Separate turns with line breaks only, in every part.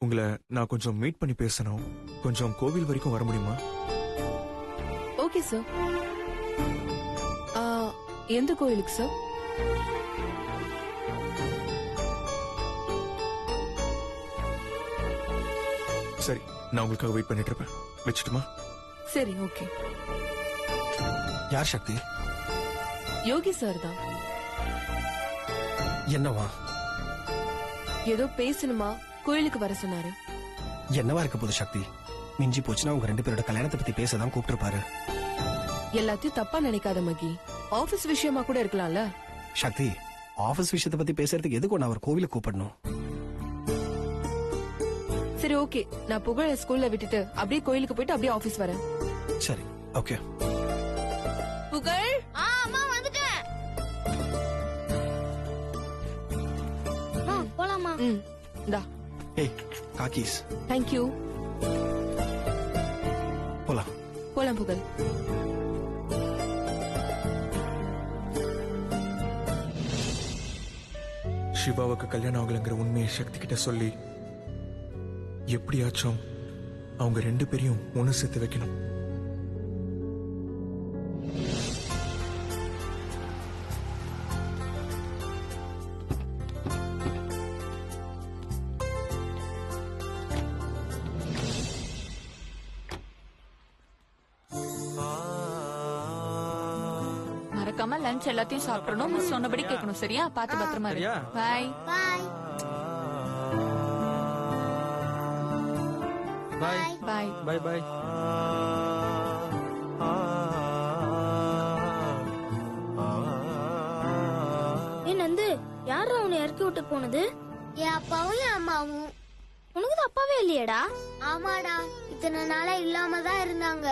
உங்களை நான் கொஞ்சம் மீட் பண்ணி பேசணும். கொஞ்சம் கோவில் வரைக்கும் வர முடியுமா?
Okay sir. எந்த கோயிலுக்கு சார்?
சரி, நான் உங்களுக்காக வெயிட் பண்ணிட்டு இருப்பேன். வச்சுட்டுமா?
சரி, ஓகே.
யார் சக்தி?
யோகி சார் தான்.
என்னவா?
ஏதோ பேசணுமா, கோயிலுக்கு வர சொன்னாரு.
என்னவா இருக்க போது சக்தி? மிஞ்சி போச்சுன்னா உங்க 2 பேரோட கல்யாணத்தை பத்தி பேசதான் கூப்பிட்டுருப்பாரு.
எல்லாத்தையும் தப்பா நினைக்காத மகி. ஆபீஸ் விஷயமா கூட இருக்கலாம்ல.
சக்தி, ஆபீஸ் விஷயத்தை பத்தி பேசுறதுக்கு எதுக்கு நான் அவர் கோவிலுக்கு கூப்பிடணும்?
சரி, ஓகே. நான் புகழ ஸ்கூல்ல விட்டுட்டு அப்படியே கோயிலுக்கு போயிட்டு அப்படியே ஆபீஸ் வரேன்.
சரி, ஓகே.
புகழ்,
அம்மா வந்துட்டேன். போலாமா?
இந்தா.
ஏய், காக்கீஸ்.
Thank you.
போலாம்.
போலாம் புகழ்.
சிவாவுக்கு கல்யாணம் ஆகலைங்கிற உண்மையை சக்தி கிட்ட சொல்லி எப்படியாச்சும் அவங்க 2 பேரையும் ஒண்ணு சேர்த்து வைக்கணும்.
மறக்காம லஞ்ச் எல்லாத்தையும் சாப்பிடணும். மிஸ் சொன்னபடி கேட்கணும். சரியா? பாத்து பத்திரமா இரு. பாய்
பாய்
பாய்
பாய்
பாய் பாய்.
நந்து, யாரா உன்னை இறக்கி விட்டு போனது? என் அப்பாவும் என் அம்மாவும். உனக்கு தான் அப்பாவே இல்லையடா? ஆமாடா, இத்தனை நாளா இல்லாம தான் இருந்தாங்க.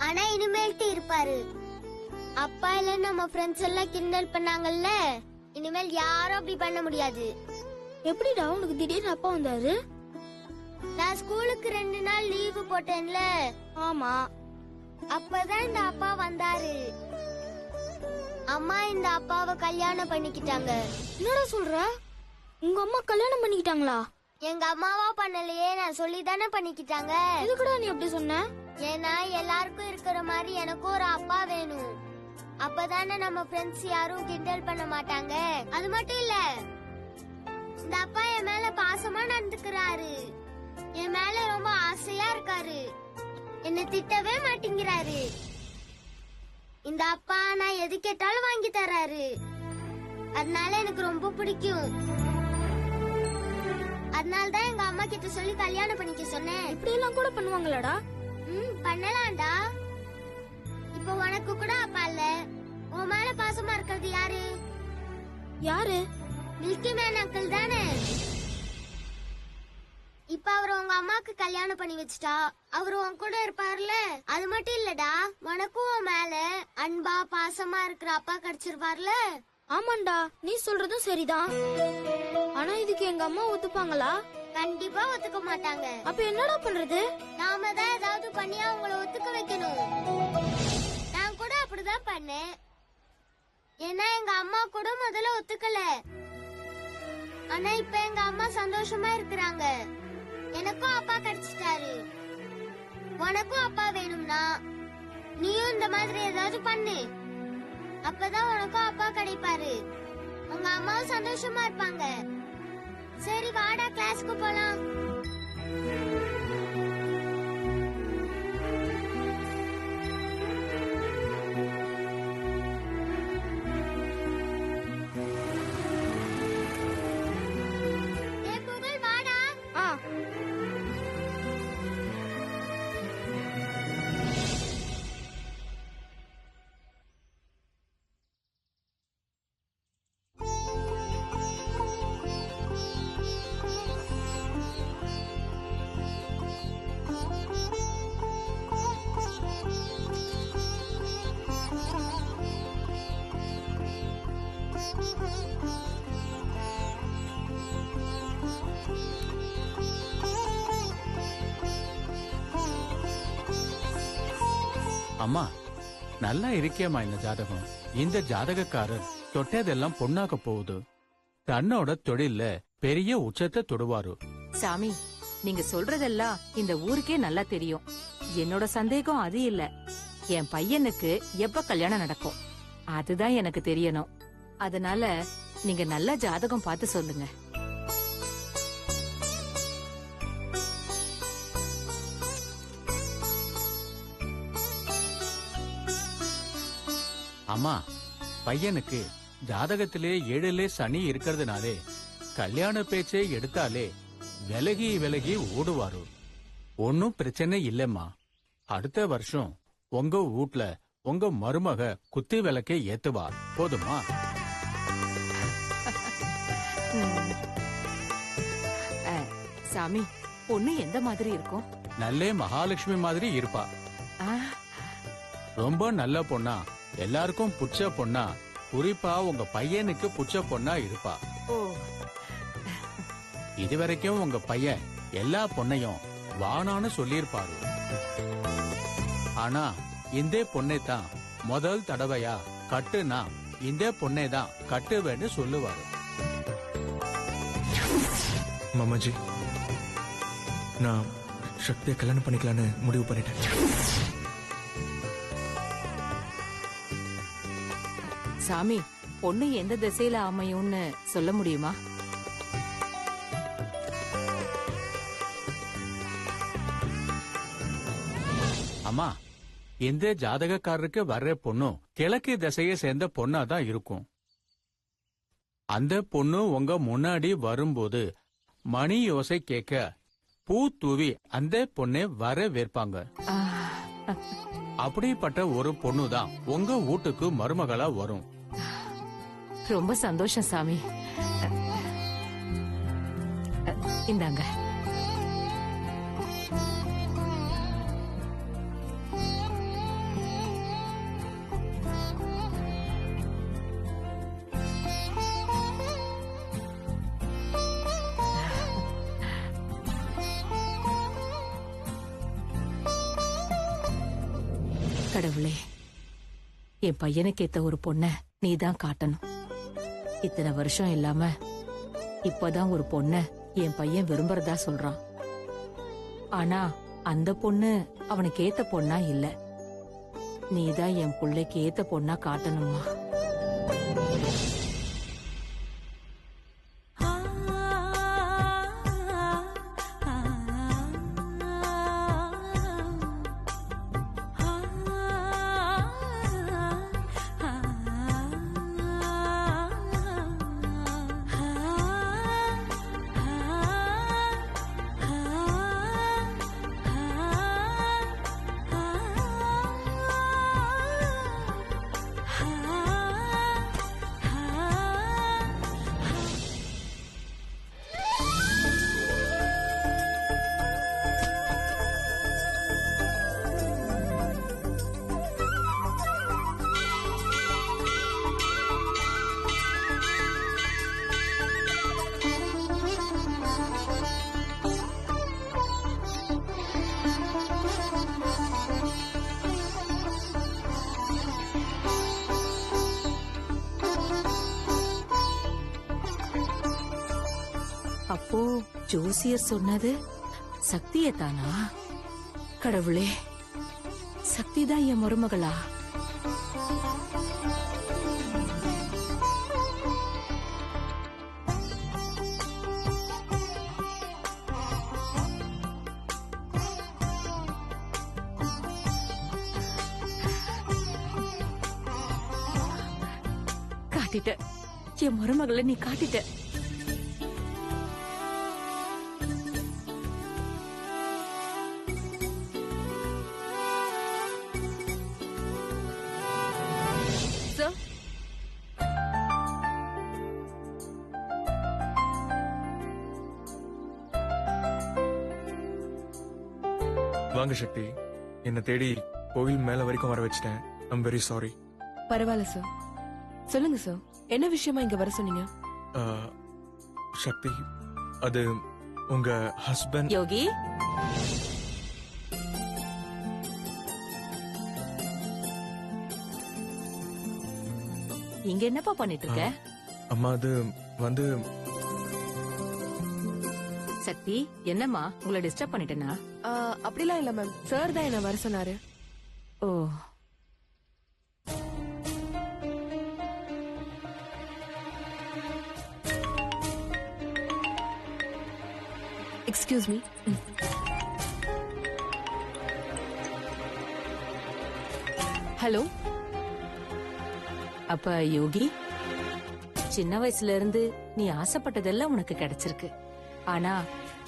ஆனா இனிமேல்ட்டு இருப்பாரு. அப்பா இல்ல நம்ம ஃப்ரெண்ட்ஸ் எல்லாம் கிண்டல் பண்ணாங்கல்ல, இனிமேல் யாரும் அப்படி பண்ண முடியாது. எப்படிடா உனக்கு திடீர்னு அப்பா வந்தாரு? நான் ஸ்கூலுக்கு 2 நாள் லீவு போட்டேன்ல. ஆமா, அப்பதான் இந்த அப்பா வந்தாரு. அம்மா இந்த அப்பாவை கல்யாணம் பண்ணிக்கிட்டாங்க. என்னடா சொல்ற? உங்க அம்மா கல்யாணம் பண்ணிக்கிட்டாங்களா? எங்க அம்மாவா பண்ணலையே, நான் சொல்லி தானே பண்ணிக்கிட்டாங்க. எதுக்குடா நீ அப்படி சொன்ன? ஏன்னா எல்லாருக்கும் இருக்கிற மாதிரி எனக்கும் ஒரு அப்பா வேணும். அப்பதானே நம்ம ஃப்ரெண்ட்ஸ் யாரும் கிண்டல் பண்ண மாட்டாங்க. அது மட்டும் இல்ல, இந்த அப்பா என் மேல பாசமா நடந்துக்கிறாரு. என் மேல ரொம்ப ஆசையா இருக்காரு. என்ன திட்டவே மாட்டேங்கிறாரு. இந்த அப்பா நான் எது கேட்டாலும் வாங்கி தராரு. அதனால எனக்கு ரொம்ப பிடிக்கும். அதனாலதான் எங்க அம்மா கிட்ட சொல்லி கல்யாணம் பண்ணிக்க சொன்னேன். இப்படி எல்லாம் கூட பண்ணுவாங்களாடா? பண்ணலாம்டா. இப்ப உனக்கு கூட அப்பா இல்ல, உன் மேல பாசமா இருக்கிறது யாரு? யாரு? மில்கி மேன் அங்கிள் தானே. இப்ப அவரு உங்க அம்மாக்கு கல்யாணம் பண்ணி வச்சுட்டா அவரு உன் கூட இருப்பாருல. அது மட்டும் இல்லடா, உனக்கும் உன் மேல அன்பா பாசமா இருக்கிற அப்பா கிடைச்சிருப்பாருல. ஆமாண்டா, நீ சொல்றதும் சரிதான். ஆனா இதுக்கு எங்க அம்மா ஒத்துப்பாங்களா? கண்டிப்பா ஒத்துக்க மாட்டாங்க. அப்ப என்னடா பண்றது? நாம தான் ஏதாவது பண்ணி அவங்கள ஒத்துக்க வைக்கணும். நான் கூட அப்படிதான் பண்ணேன். ஏன்னா எங்க அம்மா கூட முதல்ல ஒத்துக்கல. ஆனா இப்ப எங்க அம்மா சந்தோஷமா இருக்கிறாங்க. எனக்கும் அப்பா கிடைச்சிட்டாரு. உனக்கும் அப்பா வேணும்னா நீயும் இந்த மாதிரி ஏதாவது பண்ணு. அப்பதான் உனக்கும் அப்பா கிடைப்பாரு. உங்க அம்மாவும் சந்தோஷமா இருப்பாங்க. சரி வாடா, கிளாஸ்க்கு போலாம்.
அம்மா, நல்லா இருக்கேம்மா இந்த ஜாதகம். இந்த ஜாதகக்காரர் தொட்டதெல்லாம் பொண்ணாக்க போகுது. தன்னோட தொழில்ல பெரிய உச்சத்தை தொடுவாரு.
சாமி, நீங்க சொல்றதெல்லாம் இந்த ஊருக்கே நல்லா தெரியும். என்னோட சந்தேகம் அது இல்ல. என் பையனுக்கு எப்ப கல்யாணம் நடக்கும் அதுதான் எனக்கு தெரியணும். அதனால நீங்க நல்ல ஜாதகம் பார்த்து சொல்லுங்க.
அம்மா, பையனுக்கு ஜாதகத்திலே 7லே சனி இருக்கிறதுனாலே கல்யாண பேச்சே எடுத்தாலே விலகி விலகி ஓடுவாரு. ஒன்னும் பிரச்சனை இல்லம்மா. அடுத்த வருஷம் உங்க வீட்ல உங்க மருமக குத்தி விளக்கே ஏத்துவா. போதுமா?
சாமி, பொண்ணு எந்த மாதிரி இருக்கும்?
நல்லே மகாலட்சுமி மாதிரி இருப்பா.
ஆ,
ரொம்ப நல்ல பொண்ணா, எல்லாருக்கும் புடிச்ச பொண்ணா, குறிப்பா உங்க பையனுக்கு புடிச்ச பொண்ணா இருப்பா.
ஓ,
இதுவரைக்கும் உங்க பையன் எல்லா பொண்ணையும் வானான்னு சொல்லியிருப்பாரு. ஆனா இந்த பொண்ணை தான் முதல் தடவையா கட்டுனா இந்த பொண்ணை தான் கட்டுவேன்னு சொல்லுவாரு.
மாமாஜி, நான் சக்தியை கல்யாணம் பண்ணிக்கலான்னு முடிவு பண்ணிட்டேன்.
சாமி, பொண்ணு எந்த திசையில அமையும்னு சொல்ல முடியுமா?
அம்மா, இந்த ஜாதகக்காரருக்கு வர்ற பொண்ணும் கிழக்கு திசையை சேர்ந்த பொண்ணா தான் இருக்கும். அந்த பொண்ணு உங்க முன்னாடி வரும்போது மணி யோசை கேட்க பூ தூவி அந்த பொண்ணை வரவேற்பாங்க.
ஆ,
அப்படிப்பட்ட ஒரு பொண்ணு தான் உங்க வீட்டுக்கு மருமகளா வரும்.
ரொம்ப சந்தோஷம் சாமி. இந்தாங்க. கடவுளே, என் பையனுக்கு ஏத்த ஒரு பொண்ண நீதான் காட்டணும். இத்தனை வருஷம் இல்லாம இப்பதான் ஒரு பொண்ண என் பையன் விரும்புறதா சொல்றான். ஆனா அந்த பொண்ணு அவனுக்கு ஏத்த பொண்ணா இல்ல. நீதான் என் பிள்ளைக்கு ஏத்த பொண்ணா காட்டணுமா? அப்போ ஜோசியர் சொன்னது சக்தியை தானா? கடவுளே, சக்தி தான் என் மருமகளா? காட்டிட்ட, என் மருமகளை நீ காட்டிட்ட.
வாங்க சக்தி, என்னை தேடி கோவில் மேல வரைக்கும் வர வச்சிட்டேன். I'm very sorry.
பரவாயில்ல சார். சொல்லுங்க சார், என்ன விஷயமா இங்க வர சொன்னீங்க?
சக்தி, அது உங்க ஹஸ்பண்ட்.
யோகி, இங்க என்னப்பா பண்ணிட்டு இருக்க?
அம்மா, அது வந்து
சக்தி என்னம்மா உங்களை டிஸ்டர்ப் பண்ணிட்டேனா?
அப்படிலாம் இல்ல மேம், சார் தான் என்ன வர சொன்னாரு.
ஓ,
எக்ஸ்கியூஸ் மீ. ஹலோ.
அப்ப யோகி, சின்ன வயசுல இருந்து நீ ஆசைப்பட்டதெல்லாம் உனக்கு கிடைச்சிருக்கு. ஆனா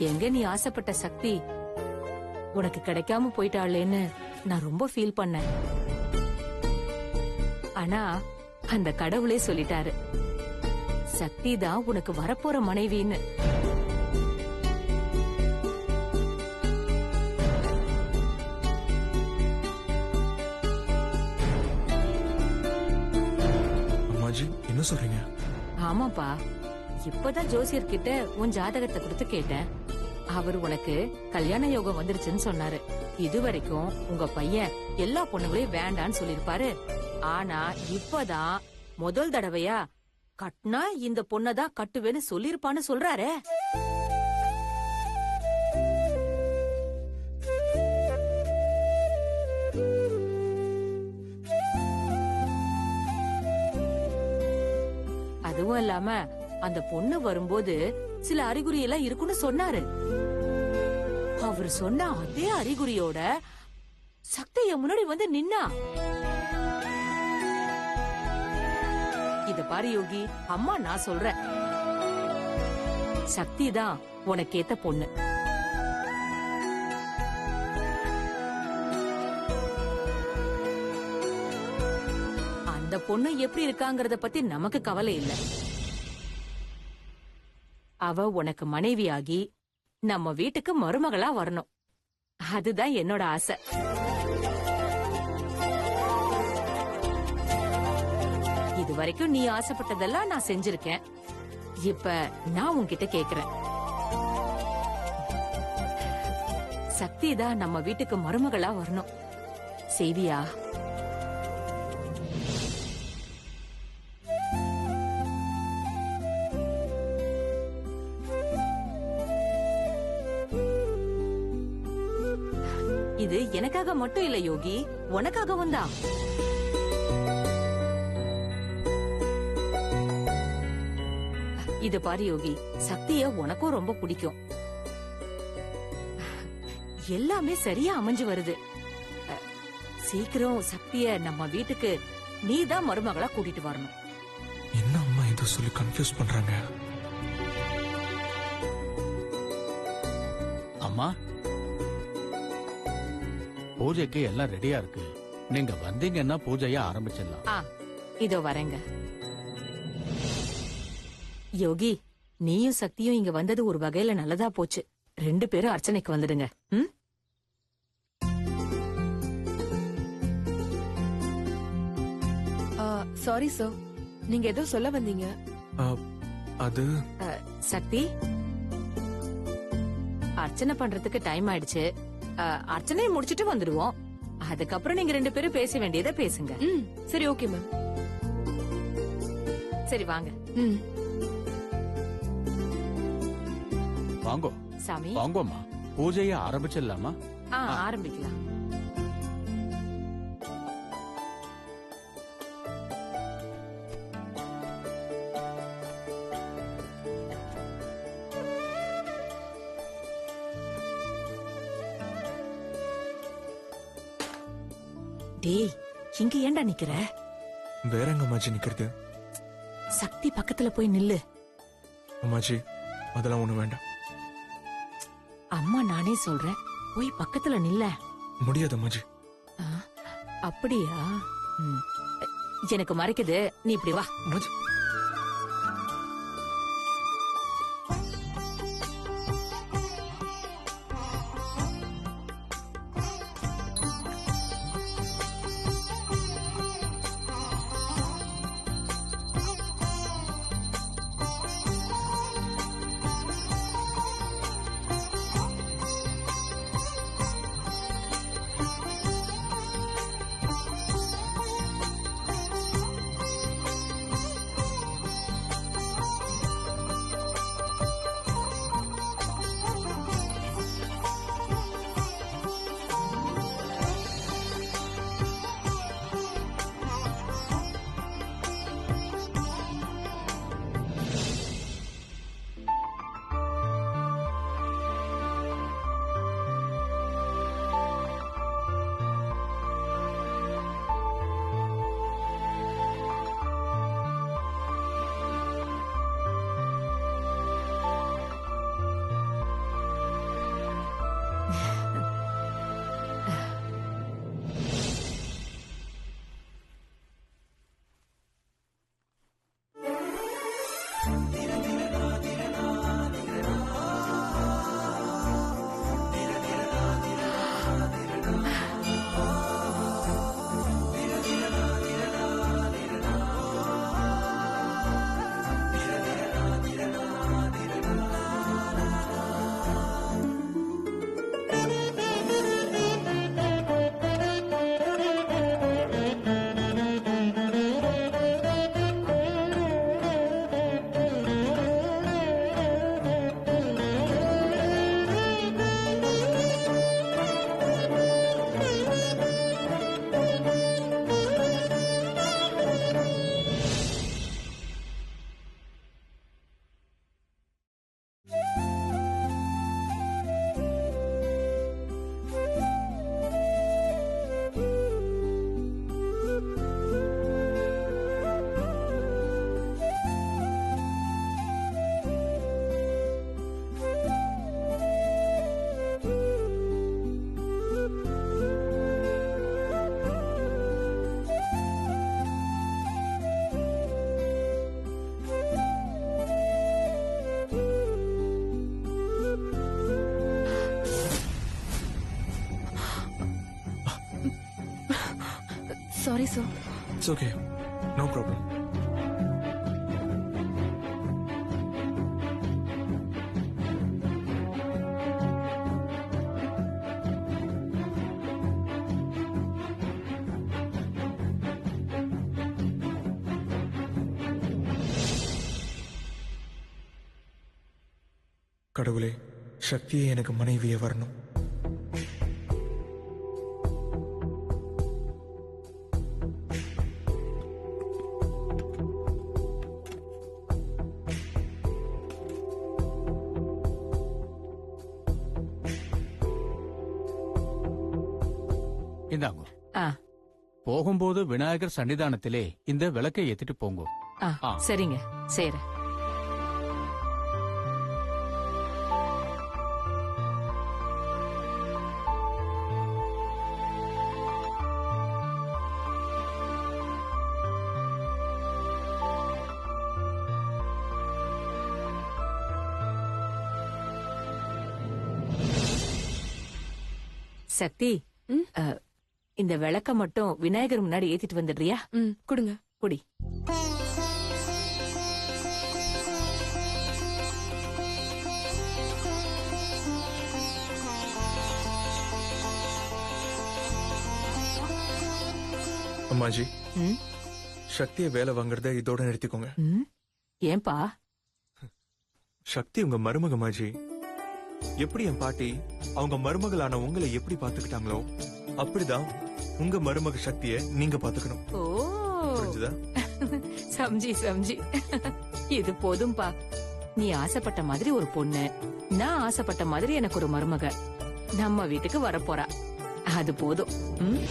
எங்க நீ ஆசைப்பட்ட சக்தி உனக்கு கிடைக்காம போயிட்டாளேன்னு நான் ரொம்ப ஃபீல் பண்ணேன். ஆனா அந்த கடவுளே சொல்லிட்டாரு, சக்தி தான் உனக்கு வரப்போற மனைவின்னு.
அம்மாஜி என்ன சொல்றீங்க?
ஆமாப்பா, இப்பதான் ஜோசியர் கிட்ட உன் ஜாதகத்தை கொடுத்து கேட்டேன். அவர் உனக்கு கல்யாண யோகம் வந்துருச்சுன்னு சொன்னாரு. இதுவரைக்கும் உங்க பையன் எல்லா பொண்ணுங்களையும் வேண்டான்னு சொல்லிருப்பாரு. ஆனா இப்பதான் முதல் தடவையா கட்டினா இந்த பொண்ணதான் கட்டுவேன்னு சொல்லிருப்பான்னு சொல்றாரே. அதுவும் இல்லாம அந்த பொண்ணு வரும்போது சில அறிகுறி எல்லாம் இருக்குன்னு சொன்னாரு. அவர் சொன்ன அதே அறிகுறியோட சக்தி என் முன்னாடி வந்து நின்னா. இத பாரு யோகி, அம்மா நான் சொல்றேன், சக்தி தான் உனக்கேத்த பொண்ணு. அந்த பொண்ணு எப்படி இருக்காங்கறத பத்தி நமக்கு கவலை இல்ல. அவ உனக்கு மனைவியாகி நம்ம வீட்டுக்கு மருமகளா வரணும். அதுதான் என்னோட ஆசை. இது வரைக்கும் நீ ஆசைப்பட்டதெல்லாம் நான் செஞ்சிருக்கேன். இப்ப நான் உன்கிட்ட கேக்குறேன், சக்தி தான் நம்ம வீட்டுக்கு மருமகளா வரணும். செய்வியா? இது எனக்காக மட்டும் இல்ல யோகி, உனக்காகவும் தான். இது பாரு யோகி, சக்திய உனக்கும் ரொம்ப பிடிக்கும். எல்லாமே சரியா அமைஞ்சு வருது. சீக்கிரம் சக்திய நம்ம வீட்டுக்கு நீதான் மருமகளா கூட்டிட்டு வரணும்.
என்ன அம்மா இதை சொல்லி கன்ஃபியூஸ் பண்றாங்க?
அம்மா, பூஜைக்கு எல்லாம் ரெடியா இருக்கு. நீங்க வந்தீங்கன்னா பூஜைய ஆரம்பிச்சிடலாம்.
இதோ வரேங்க. யோகி, நீயும் சக்தியும் இங்க வந்தது ஒரு வகையில நல்லதா போச்சு. 2 பேரும் அர்ச்சனைக்கு வந்துடுங்க. ம்?
சாரி சார், நீங்க ஏதோ சொல்ல வந்தீங்க.
அது
சக்தி, அர்ச்சனை பண்றதுக்கு டைம் ஆயிடுச்சு. அர்ச்சனையை முடிச்சிட்டு வந்துடுவோம். அதுக்கப்புறம் நீங்க 2 பேரும் பேச வேண்டியதை பேசுங்க.
சரி, ஓகே மேம்.
சரி வாங்க.
வாங்கோ
சாமி,
வாங்கோம்மா, பூஜைய ஆரம்பிச்சிடலாமா?
ஆரம்பிக்கலாம். டேய், இங்க ஏன்டா நிக்கிற?
வேற எங்க அம்மாஜி நிக்கிறது?
சக்தி பக்கத்துல போய் நில்லு.
அம்மாஜி அதெல்லாம் ஒண்ணு வேண்டாம்.
அம்மா நானே சொல்றேன், போய் பக்கத்துல நில்ல.
முடியாது அம்மாஜி.
அப்படியா? எனக்கு மறைக்குது, நீ இப்படி வா.
அம்மாஜி
sorry sir.
It's okay, no problem. கடவுளே, சக்தியே எனக்கு மனைவியே வரணும்.
இந்தாங்க.
ஆ.
போகும்போது விநாயகர் சன்னிதானத்திலே இந்த விளக்கை ஏத்திட்டு போங்க.
ஆ, சரிங்க, செய்யறேன். சக்தி, இந்த விளக்க மட்டும் விநாயகர் முன்னாடி ஏத்திட்டு வந்துடுறியா?
கொடுங்க.
குடி.
அம்மாஜி,
ம்,
சக்தியை வேலை வாங்குறத இதோட நிறுத்திக்கோங்க.
ம். ஏன்பா?
சக்தி உங்க மருமக அம்மாஜி. எப்படி என் பாட்டி அவங்க மருமகளான உங்களை எப்படி பாத்துக்கிட்டாங்களோ அப்படிதான் உங்க மருமக சக்தியை நீங்க பாத்துக்கணும்.
ஓ,
புரிஞ்சுதா?
சம்ஜி. இது போதும்பா. நீ ஆசைப்பட்ட மாதிரி ஒரு பொண்ணு, நான் ஆசைப்பட்ட மாதிரி எனக்கு ஒரு மருமக நம்ம வீட்டுக்கு வரப்போறா. அது போதும். ம்?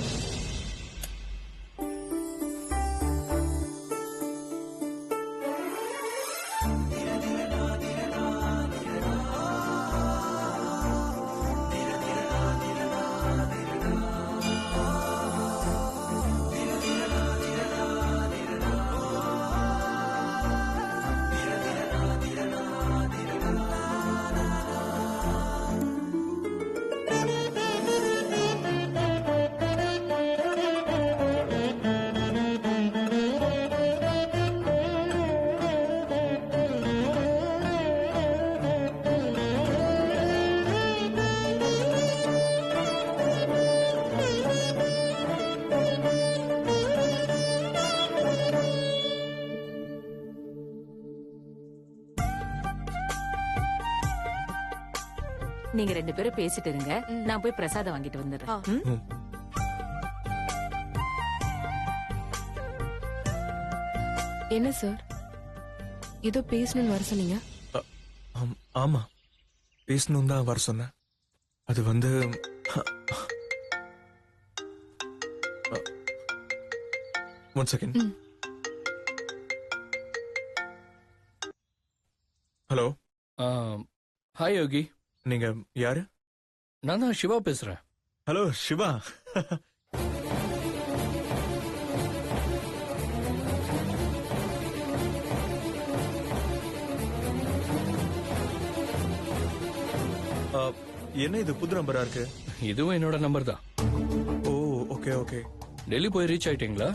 நீங்க ரெண்டு பேரும் பேசிட்டு இருங்க, நான் போய் பிரசாதம் வாங்கிட்டு வந்துடுறேன். ம்?
என்ன சார், ஏதோ பேசணும்னு வர சொன்னீங்க?
ஆமா, பேசணும் தான் வர சொன்னேன். அது வந்து ஒன் செகண்ட். ஹலோ.
ஹாய் யோகி,
நீங்க யாரு?
நான் தான் சிவா பேசுறேன்.
ஹலோ சிவா. என்ன இது புது நம்பரா இருக்கு?
இதுவும் என்னோட நம்பர் தான்.
ஓ, ஓகே ஓகே.
டெல்லி போய் ரீச் ஆயிட்டீங்களா?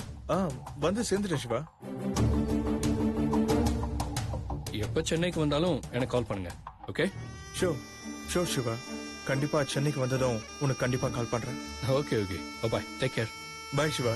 வந்து சேர்ந்துட்டேன் சிவா.
எப்ப சென்னைக்கு வந்தாலும் எனக்கு கால் பண்ணுங்க. ஓகே?
ஷோர் ஷோர் சிவா, கண்டிப்பா சென்னைக்கு வந்ததும் உனக்கு கண்டிப்பா கால் பண்றேன்.
ஓகே ஓகே, பாய், டேக் கேர்.
பாய் சிவா.